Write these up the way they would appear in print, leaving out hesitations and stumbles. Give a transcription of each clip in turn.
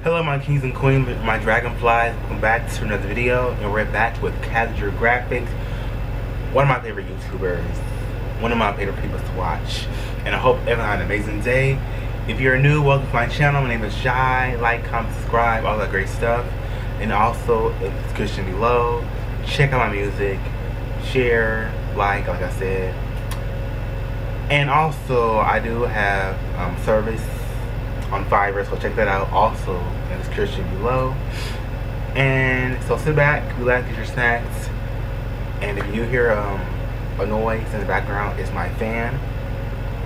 Hello my kings and queens, my dragonflies, welcome back to another video, and we're back with Casual Geographic, one of my favorite YouTubers, one of my favorite people to watch, and I hope everyone had an amazing day. If you're new, welcome to my channel. My name is Jai. Like, comment, subscribe, all that great stuff, and also in the description below, check out my music, share, like I said, and also I do have service on Fiverr, so check that out also in the description below. And so sit back, relax, get your snacks, and if you hear a noise in the background, it's my fan.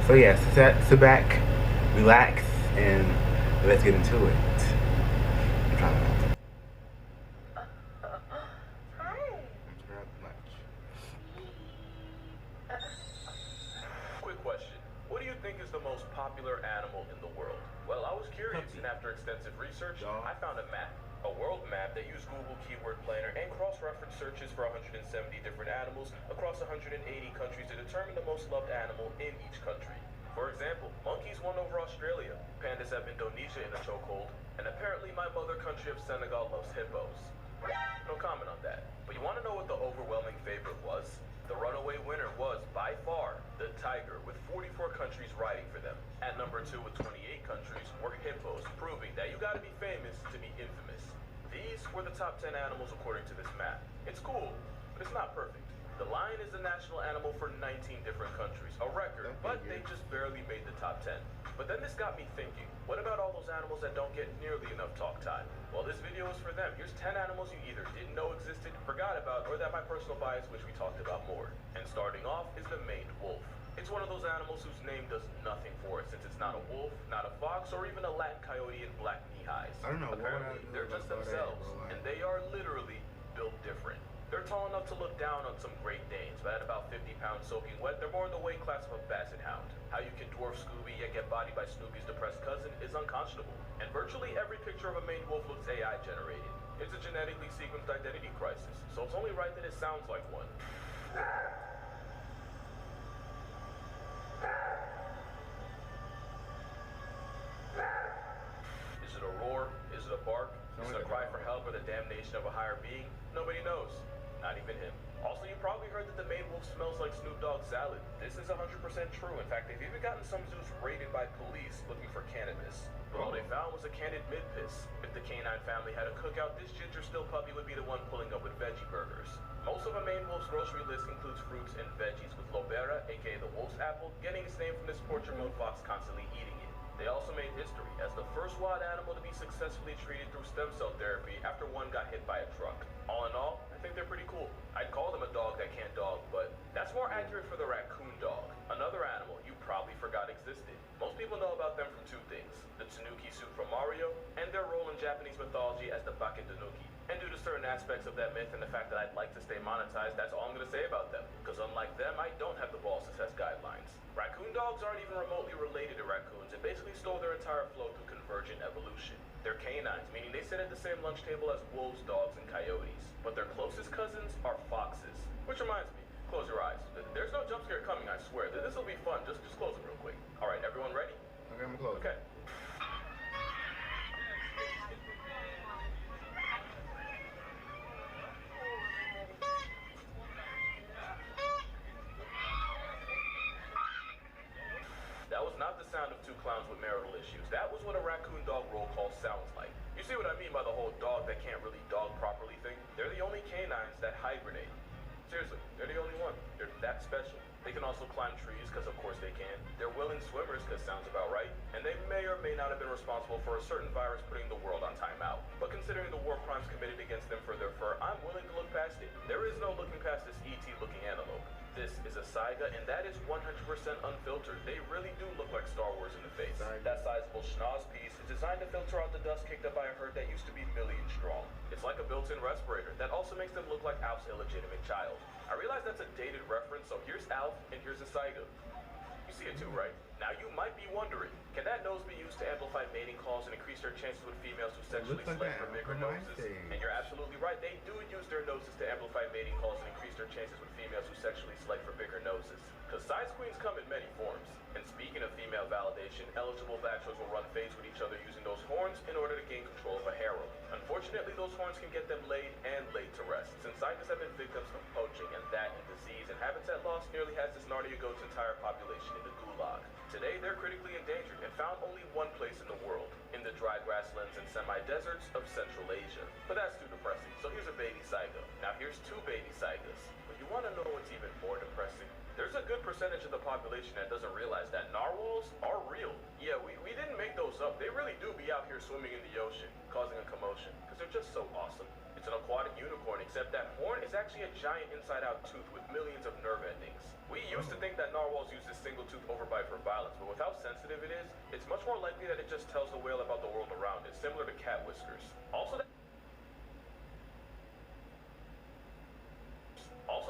So yeah, sit back, relax, and let's get into it. Quick question. What do you think is the most popular animal in the world? Well, I was curious, and after extensive research, I found a map. A world map that used Google Keyword Planner and cross-reference searches for 170 different animals across 180 countries to determine the most loved animal in each country. For example, monkeys won over Australia, pandas have Indonesia in a chokehold, and apparently my mother country of Senegal loves hippos. No comment on that. But you want to know what the overwhelming favorite was? The runaway winner was, by far, the tiger, with 44 countries riding for them. At number 2 with 28 countries were hippos, proving that you gotta be famous to be infamous. These were the top 10 animals according to this map. It's cool, but it's not perfect. The lion is the national animal for 19 different countries, a record, but they just barely made the top 10. But then this got me thinking, what about all those animals that don't get nearly enough talk time? Well, this video is for them. Here's 10 animals you either didn't know existed, forgot about, or that my personal bias wish we talked about more. And starting off is the maned wolf. It's one of those animals whose name does nothing for it, since it's not a wolf, not a fox, or even a Latin coyote in black knee-highs. I don't know. Apparently, they're just themselves, and they are literally built different. They're tall enough to look down on some Great Danes, but at about 50 pounds soaking wet, they're more in the weight class of a basset hound. How you can dwarf Scooby yet get bodied by Snoopy's depressed cousin is unconscionable. And virtually every picture of a maned wolf looks AI generated. It's a genetically sequenced identity crisis, so it's only right that it sounds like one. Is it a roar? Is it a bark? Is it a cry for help or the damnation of a higher being? Nobody knows. Not even him. Also, you probably heard that the maned wolf smells like Snoop Dogg's salad. This is 100% true. In fact, they've even gotten some zoos raided by police looking for cannabis. But all they found was a canned mid-piss. If the canine family had a cookout, this ginger still puppy would be the one pulling up with veggie burgers. Most of a maned wolf's grocery list includes fruits and veggies, with lobera, aka the wolf's apple, getting its name from this portrait milk fox constantly eating it. They also made history as the first wild animal to be successfully treated through stem cell therapy after one got hit by a truck. All in all, I think they're pretty cool. I'd call them a dog that can't dog, but that's more accurate for the raccoon dog, another animal you probably forgot existed. Most people know about them from two things: the tanuki suit from Mario, and their role in Japanese mythology as the Baketanuki. And due to certain aspects of that myth and the fact that I'd like to stay monetized, that's all I'm going to say about them. Because unlike them, I don't have the balls to test guidelines. Raccoon dogs aren't even remotely related to raccoons and basically stole their entire flow through convergent evolution. They're canines, meaning they sit at the same lunch table as wolves, dogs, and coyotes. But their closest cousins are foxes. Which reminds me, close your eyes. There's no jump scare coming, I swear. This will be fun. Just close them real quick. Alright, everyone ready? Okay, I'm close. Okay. That was not the sound of two clowns with marital issues. That was what a raccoon dog roll call sounds like. You see what I mean by the whole dog that can't really dog properly thing? They're the only canines that hibernate. Seriously, they're the only one. They're that special. They can also climb trees, because of course they can. They're willing swimmers, because sounds about right. And they may or may not have been responsible for a certain virus putting the world on timeout. But considering the war crimes committed against them for their fur, I'm willing to look past it. There is no looking past this ET-looking antelope. This is a saiga, and that is 100% unfiltered. They really do look like Star Wars in the face. That sizable schnoz piece is designed to filter out the dust kicked up by a herd that used to be millions strong. It's like a built-in respirator that also makes them look like Alf's illegitimate child. I realize that's a dated reference, so here's Alf and here's a saiga. You see it too, right? Now you might be wondering, can that nose be used to amplify mating calls and increase their chances with females who sexually select for bigger noses? And you're absolutely right, they do use their noses to amplify mating calls and increase their chances with females who sexually select for bigger noses. Because size queens come in many forms. And speaking of female validation, eligible bachelors will run fades with each other using those horns in order to gain control Unfortunately, those horns can get them laid and laid to rest, since scientists have been victims of poaching, and that and disease and habitat loss nearly has this Narnia goat's entire population in the gulag. Today, they're critically endangered and found only one place in the world, in the dry grasslands and semi-deserts of Central Asia. But that's too depressing, so here's a baby saiga. Now here's two baby saigas. But you want to know what's even more depressing? There's a good percentage of the population that doesn't realize that narwhals are real. Yeah, we didn't make those up. They really do be out here swimming in the ocean, causing a commotion, because they're just so awesome. It's an aquatic unicorn, except that horn is actually a giant inside-out tooth with millions of nerve endings. We used to think that narwhals use this single tooth overbite for violence, but with how sensitive it is, it's much more likely that it just tells the whale about the world around it, similar to cat whiskers. Also,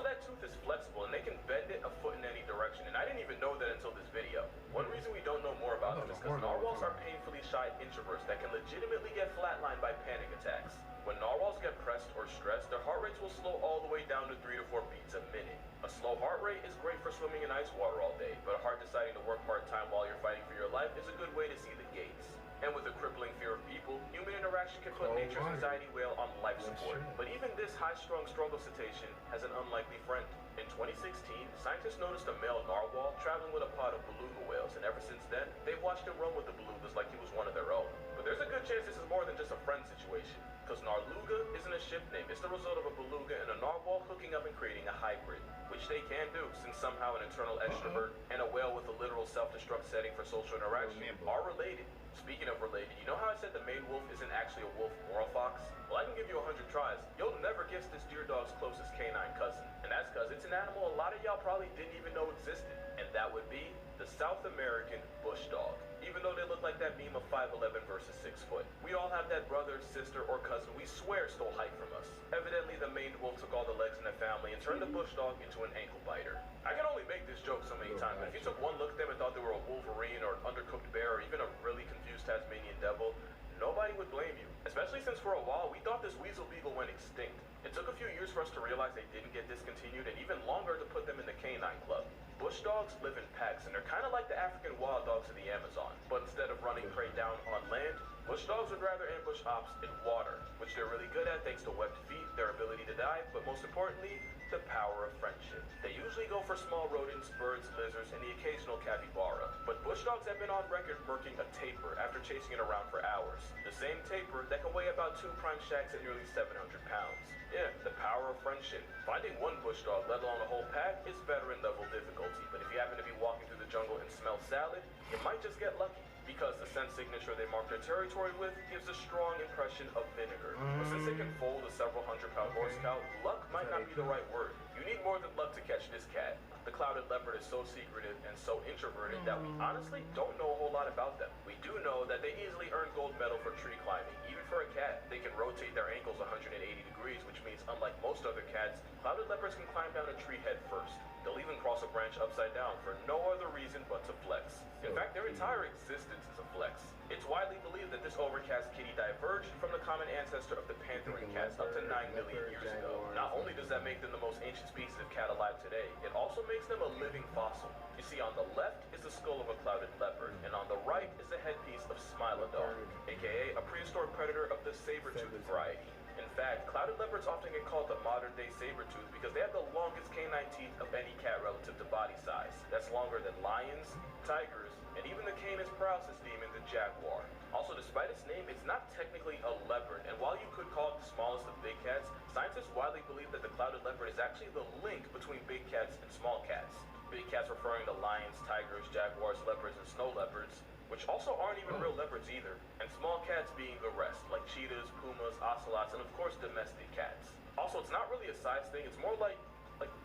that tooth is flexible and they can bend it a foot in any direction, and I didn't even know that until this video. One reason we don't know more about them is because narwhals are painfully shy introverts that can legitimately get flatlined by panic attacks. When narwhals get pressed or stressed, their heart rates will slow all the way down to 3 to 4 beats a minute. A slow heart rate is great for swimming in ice water all day, but a heart deciding to work part-time while you're fighting for your life is a good way to see the gates. And with a crippling fear of people, human interaction can put nature's anxiety whale on life support. But even this high-strung struggle cetacean has an unlikely friend. In 2016, scientists noticed a male narwhal traveling with a pod of beluga whales, and ever since then, they've watched him run with the belugas like he was one of their own. But there's a good chance this is more than just a friend situation, because narluga isn't a ship name. It's the result of a beluga and a narwhal hooking up and creating a hybrid, which they can do, since somehow an internal extrovert and a whale with a literal self-destruct setting for social interaction are related. Speaking of related, you know how I said the main wolf isn't actually a wolf or a fox? Well, I can give you 100 tries. You'll never guess this deer dog's closest canine cousin. And that's because it's an animal a lot of y'all probably didn't even know existed. And that would be the South American bush dog. Even though they look like that meme of 5'11" versus 6 foot. We all have that brother, sister, or cousin we swear stole height from us. Evidently, the maned wolf took all the legs in the family and turned the bush dog into an ankle biter. I can only make this joke so many times, but if you took one look at them and thought they were a wolverine or an undercooked bear or even a really confused Tasmanian devil, nobody would blame you. Especially since for a while, we thought this weasel beagle went extinct. It took a few years for us to realize they didn't get discontinued, and even longer to put them in the canine club. Bush dogs live in packs, and they're kind of like the African wild dogs of the Amazon. But instead of running prey down on land, bush dogs would rather ambush ops in water, which they're really good at thanks to webbed feet, their ability to dive, but most importantly, the power of friendship. They usually go for small rodents, birds, lizards, and the occasional capybara. But bush dogs have been on record murking a tapir after chasing it around for hours. The same tapir that can weigh about 2 prime shacks at nearly 700 pounds. Yeah, the power of friendship. Finding one bush dog, let alone a whole pack, is veteran level difficulty. But if you happen to be walking through the jungle and smell salad, you might just get lucky. Because the scent signature they mark their territory with gives a strong impression of vinegar. But since they can fold a several hundred-pound horse cow, luck might not be the right word. You need more than luck to catch this cat. The clouded leopard is so secretive and so introverted that we honestly don't know a whole lot about them. We do know that they easily earn gold medal for tree climbing. Even for a cat, they can rotate their ankles 180 degrees, which means unlike most other cats, clouded leopards can climb down a tree head first. They'll even cross a branch upside down for no other reason but to flex. In fact, their entire existence is a flex. It's widely believed that this overcast kitty diverged from the common ancestor of the panthering cats up to 9 million years ago. Not only does that make them the most ancient species of cat alive today, it also makes them a living fossil. You see, on the left is the skull of a clouded leopard, and on the right is the headpiece of Smilodon, aka a prehistoric predator of the saber-toothed variety. In fact, clouded leopards often get called the modern-day saber-tooth because they have the longest canine teeth of any cat relative to body size. That's longer than lions, tigers, and even the Canis paralysis demon, the jaguar. Also, despite its name, it's not technically a leopard, and while you could call it the smallest of big cats, scientists widely believe that the clouded leopard is actually the link between big cats and small cats. Big cats referring to lions, tigers, jaguars, leopards, and snow leopards, which also aren't even real leopards either, and small cats being the rest, like cheetahs, pumas, ocelots, and of course domestic cats. Also, it's not really a size thing, it's more like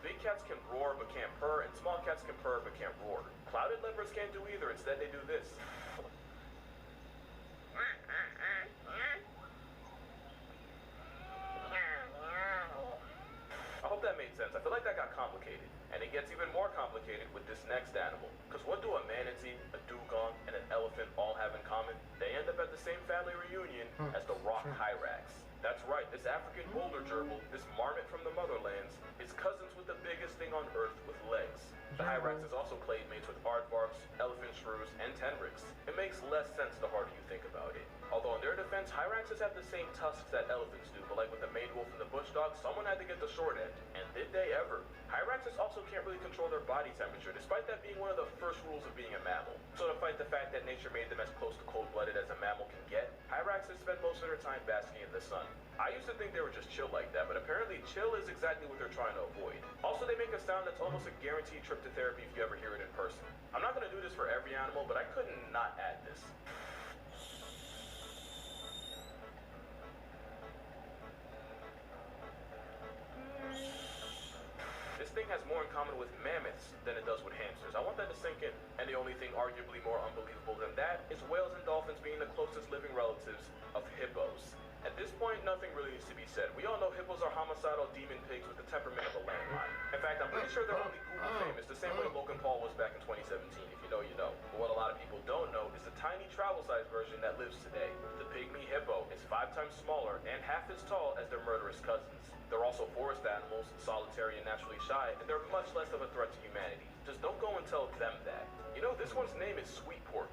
big cats can roar but can't purr, and small cats can purr but can't roar. Clouded leopards can't do either, instead they do this. I hope that made sense. I feel like that got complicated. And it gets even more complicated with this next animal. Because what do a manatee, a dugong, and an elephant all have in common? They end up at the same family reunion as the rock hyrax. That's right, this African boulder gerbil, this marmot from the motherlands, is cousins with the biggest thing on Earth with legs. The hyrax is also clade mates with aardvarks, elephant shrews, and tenrecs. It makes less sense the harder you think about it. Although in their defense, Hyraxes have the same tusks that elephants do, but like with the maned wolf and the bush dog, someone had to get the short end. And did they ever? Hyraxes also can't really control their body temperature, despite that being one of the first rules of being a mammal. So to fight the fact that nature made them as close to cold-blooded as a mammal can get, Hyraxes spend most of their time basking in the sun. I used to think they were just chill like that, but apparently chill is exactly what they're trying to avoid. Also, they make a sound that's almost a guaranteed trip to therapy if you ever hear it in person. I'm not going to do this for every animal, but I couldn't not add this. This thing has more in common with mammoths than it does with hamsters. I want that to sink in. And the only thing arguably more unbelievable than that is whales and dolphins being the closest living relatives of hippos. At this point, nothing really needs to be said. We all know hippos are homicidal demon pigs with the temperament of a landmine. In fact, I'm pretty sure they're only Google famous, the same way Logan Paul was back in 2017. If you know, you know. But what a lot of people don't know is the tiny travel-sized version that lives today. The pygmy hippo is 5 times smaller and half as tall as their murderous cousins. They're also forest animals, solitary and naturally shy, and they're much less of a threat to humanity. Just don't go and tell them that. You know, this one's name is Sweet Pork.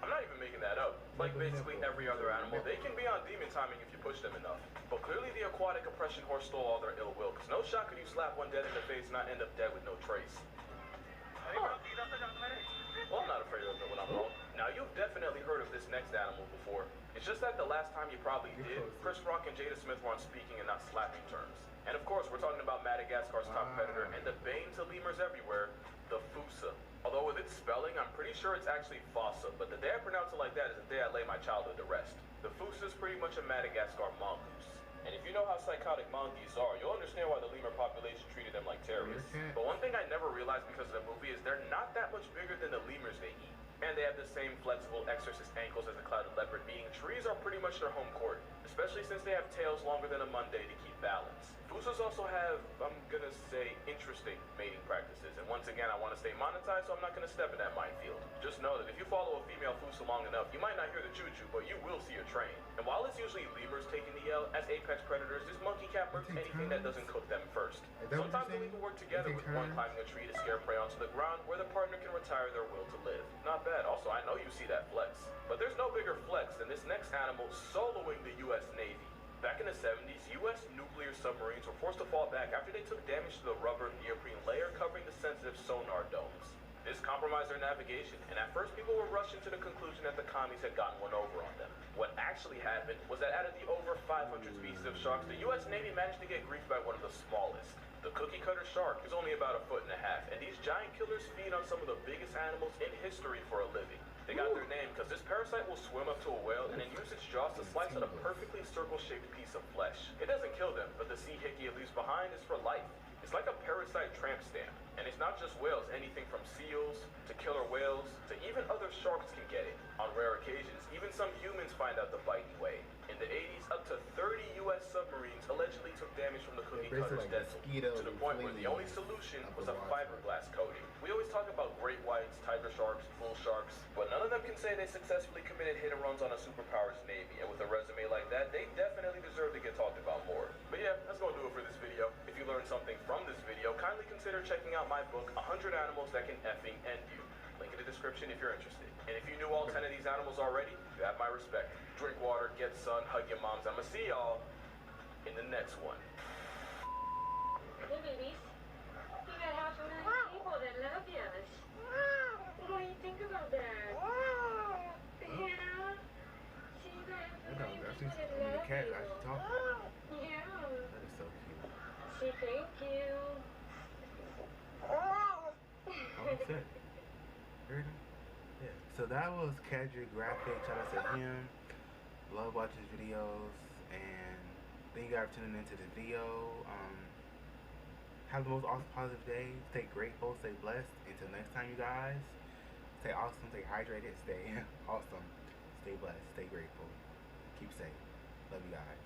I'm not even making that up. Like basically every other animal, they can be on demon timing if you push them enough. But clearly the aquatic oppression horse stole all their ill will, because no shot could you slap one dead in the face and not end up dead with no trace. Well, I'm not afraid of it when I'm wrong. Now, you've definitely heard of this next animal before. It's just that the last time you probably did, Chris Rock and Jada Smith were on speaking and not slapping terms. And of course, we're talking about Madagascar's top predator and the bane to lemurs everywhere, the fossa. Although with its spelling, I'm pretty sure it's actually fossa, but the day I pronounce it like that is the day I lay my childhood to rest. The fossa is pretty much a Madagascar mongoose. And if you know how psychotic monkeys are, you'll understand why the lemur population treated them like terrorists. But one thing I never realized because of the movie is they're not that much bigger than the lemurs they eat. And they have the same flexible exorcist ankles as the clouded leopard, meaning trees are pretty much their home court, especially since they have tails longer than a Monday to keep balance. Fossas also have, I'm gonna say, interesting mating practices, and once again I want to stay monetized, so I'm not gonna step in that minefield. Just know that if you follow a female fossa long enough, you might not hear the choo-choo, but you will see a train. And while it's usually lemurs taking the L, as apex predators, this monkey cat murders anything that doesn't cook them first. Sometimes they'll even work together with one climbing a tree to scare prey onto the ground, where the partner can retire their will to live. Not bad. Also, I know you see that flex. But there's no bigger flex than this next animal soloing the US Navy. Back in the 70s, US nuclear submarines were forced to fall back after they took damage to the rubber neoprene layer covering the sensitive sonar domes. This compromised their navigation, and at first people were rushing to the conclusion that the commies had gotten one over on them. What actually happened was that out of the over 500 species of sharks, the US Navy managed to get griefed by one of the smallest. The cookie cutter shark is only about 1.5 feet, and these giant killers feed on some of the biggest animals in history for a living. They got their name because this parasite will swim up to a whale and then use its jaws to slice out a perfectly circle-shaped piece of flesh. It doesn't kill them, but the sea hickey it leaves behind is for life. It's like a parasite tramp stamp. And it's not just whales, anything from seals to killer whales to even other sharks can get it. On rare occasions, even some humans find out the biting way. In the 80s, up to 30 US submarines allegedly took damage from the cookie cutter's dental, to the point where the only solution was a fiberglass coating. We always talk about great whites, tiger sharks, bull sharks, but none of them can say they successfully committed hit and runs on a superpower's Navy, and with a resume like that, they definitely deserve to get talked about more. But yeah, that's gonna do it for this video. If you learned something from this video, kindly consider checking out my book, 100 Animals That Can Effing End You. Link in the description if you're interested. And if you knew all 10 of these animals already, you have my respect. Drink water, get sun, hug your moms. I'ma see y'all in the next one. Hey babies, you got half a million people that love you. What do you think about that? Yeah. See, you got half a million people that love you. Cat actually talking. Yeah. That is so cute. Say thank you. Oh, that's it. Yeah. So that was Casual Geographic. Shout out to him. Love watching his videos, and thank you guys for tuning into this video. Have the most awesome positive day. Stay grateful, stay blessed. Until next time, you guys. Stay awesome, stay hydrated, stay awesome. Stay blessed, stay grateful. Keep safe. Love you guys.